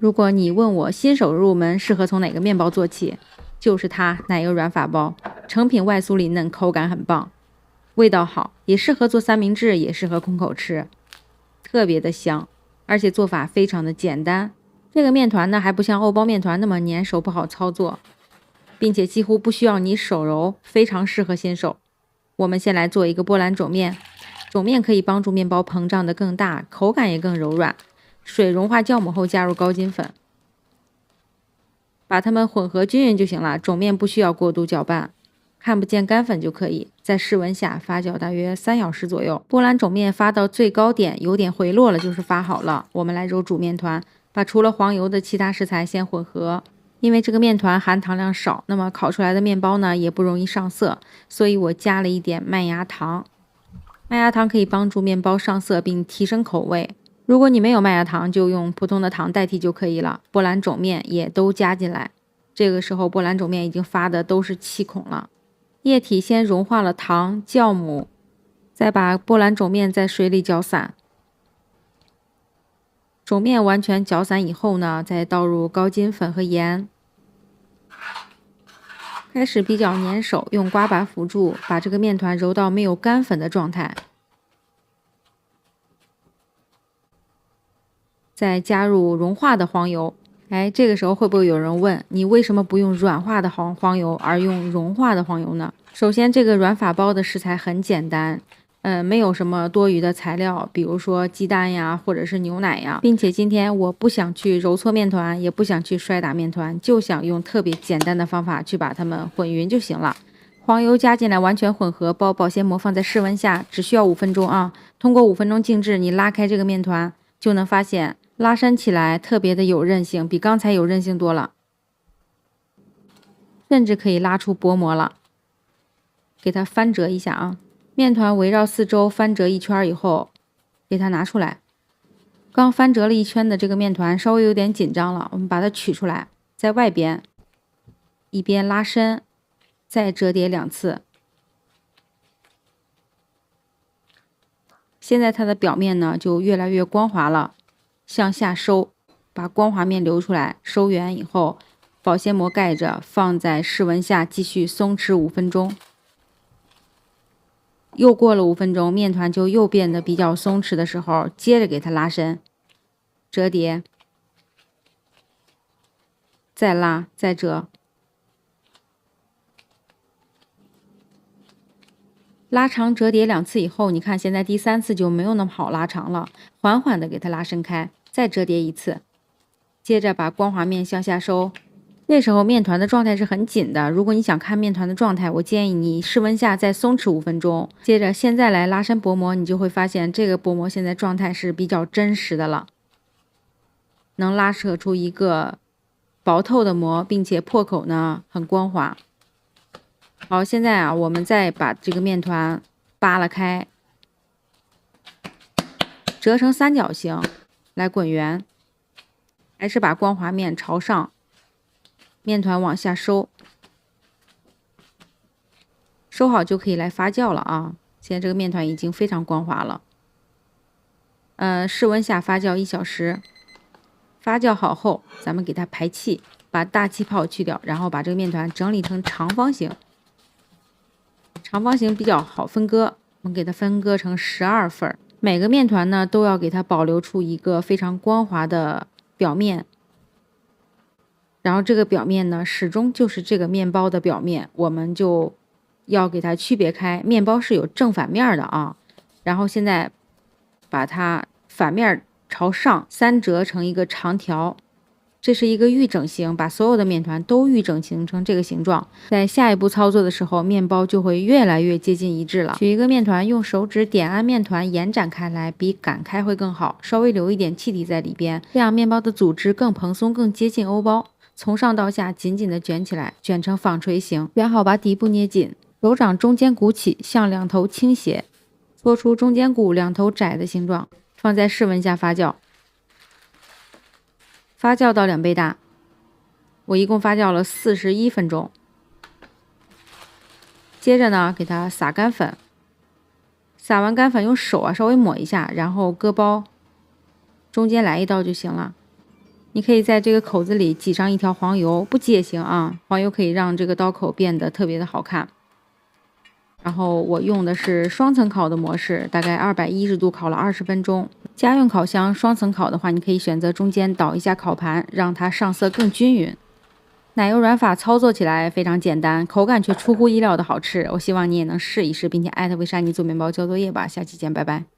如果你问我新手入门适合从哪个面包做起，就是它奶油软法包，成品外酥里嫩，口感很棒，味道好，也适合做三明治，也适合空口吃，特别的香，而且做法非常的简单。这个面团呢还不像欧包面团那么粘手不好操作，并且几乎不需要你手揉，非常适合新手。我们先来做一个波兰肿面，肿面可以帮助面包膨胀得更大，口感也更柔软。水融化酵母后加入高筋粉，把它们混合均匀就行了。肿面不需要过度搅拌，看不见干粉就可以。在室温下发酵大约3小时左右。波兰肿面发到最高点，有点回落了就是发好了。我们来揉煮面团，把除了黄油的其他食材先混合。因为这个面团含糖量少，那么烤出来的面包呢也不容易上色，所以我加了一点麦芽糖。麦芽糖可以帮助面包上色并提升口味。如果你没有麦芽糖，就用普通的糖代替就可以了。波兰肿面也都加进来。这个时候波兰肿面已经发的都是气孔了。液体先融化了糖、酵母，再把波兰肿面在水里搅散。肿面完全搅散以后呢，再倒入高筋粉和盐。开始比较粘手，用刮把辅助，把这个面团揉到没有干粉的状态。再加入融化的黄油。这个时候会不会有人问，你为什么不用软化的黄油而用融化的黄油呢？首先，这个软法包的食材很简单，没有什么多余的材料，比如说鸡蛋呀，或者是牛奶呀，并且今天我不想去揉搓面团，也不想去摔打面团，就想用特别简单的方法去把它们混匀就行了。黄油加进来，完全混合，包保鲜膜放在室温下，只需要5分钟啊。通过5分钟静置，你拉开这个面团，就能发现拉伸起来特别的有韧性，比刚才有韧性多了，甚至可以拉出薄膜了。给它翻折一下啊，面团围绕四周翻折一圈以后，给它拿出来。刚翻折了一圈的这个面团稍微有点紧张了，我们把它取出来，在外边一边拉伸，再折叠2次。现在它的表面呢就越来越光滑了，向下收，把光滑面留出来，收圆以后，保鲜膜盖着，放在室温下继续松弛5分钟。又过了5分钟，面团就又变得比较松弛的时候，接着给它拉伸，折叠，再拉，再折。拉长折叠2次以后，你看现在第3次就没有那么好拉长了，缓缓的给它拉伸开，再折叠1次，接着把光滑面向下收。这时候面团的状态是很紧的，如果你想看面团的状态，我建议你室温下再松弛5分钟。接着现在来拉伸薄膜，你就会发现这个薄膜现在状态是比较真实的了，能拉扯出一个薄透的膜，并且破口呢很光滑。好，现在我们再把这个面团扒拉开，折成三角形来滚圆，还是把光滑面朝上，面团往下收，收好就可以来发酵了啊！现在这个面团已经非常光滑了。室温下发酵1小时，发酵好后，咱们给它排气，把大气泡去掉，然后把这个面团整理成长方形。长方形比较好分割，我们给它分割成12份。每个面团呢都要给它保留出一个非常光滑的表面。然后这个表面呢，始终就是这个面包的表面，我们就要给它区别开。面包是有正反面的啊，然后现在把它反面朝上3折成一个长条，这是一个预整形，把所有的面团都预整形成这个形状。在下一步操作的时候，面包就会越来越接近一致了。取一个面团，用手指点按面团，延展开来，比擀开会更好，稍微留一点气体在里边，这样面包的组织更蓬松，更接近欧包。从上到下紧紧的卷起来，卷成纺锤形，卷好把底部捏紧，手掌中间鼓起，向两头倾斜，搓出中间鼓两头窄的形状，放在室温下发酵。发酵到2倍大，我一共发酵了41分钟。接着呢，给它撒干粉，撒完干粉用手稍微抹一下，然后割包，中间来一刀就行了。你可以在这个口子里挤上一条黄油，不挤也行啊，黄油可以让这个刀口变得特别的好看。然后我用的是双层烤的模式，大概210度烤了20分钟。家用烤箱双层烤的话，你可以选择中间倒一下烤盘，让它上色更均匀。奶油软法操作起来非常简单，口感却出乎意料的好吃。我希望你也能试一试，并且艾特维莎妮做面包交作业吧。下期见，拜拜。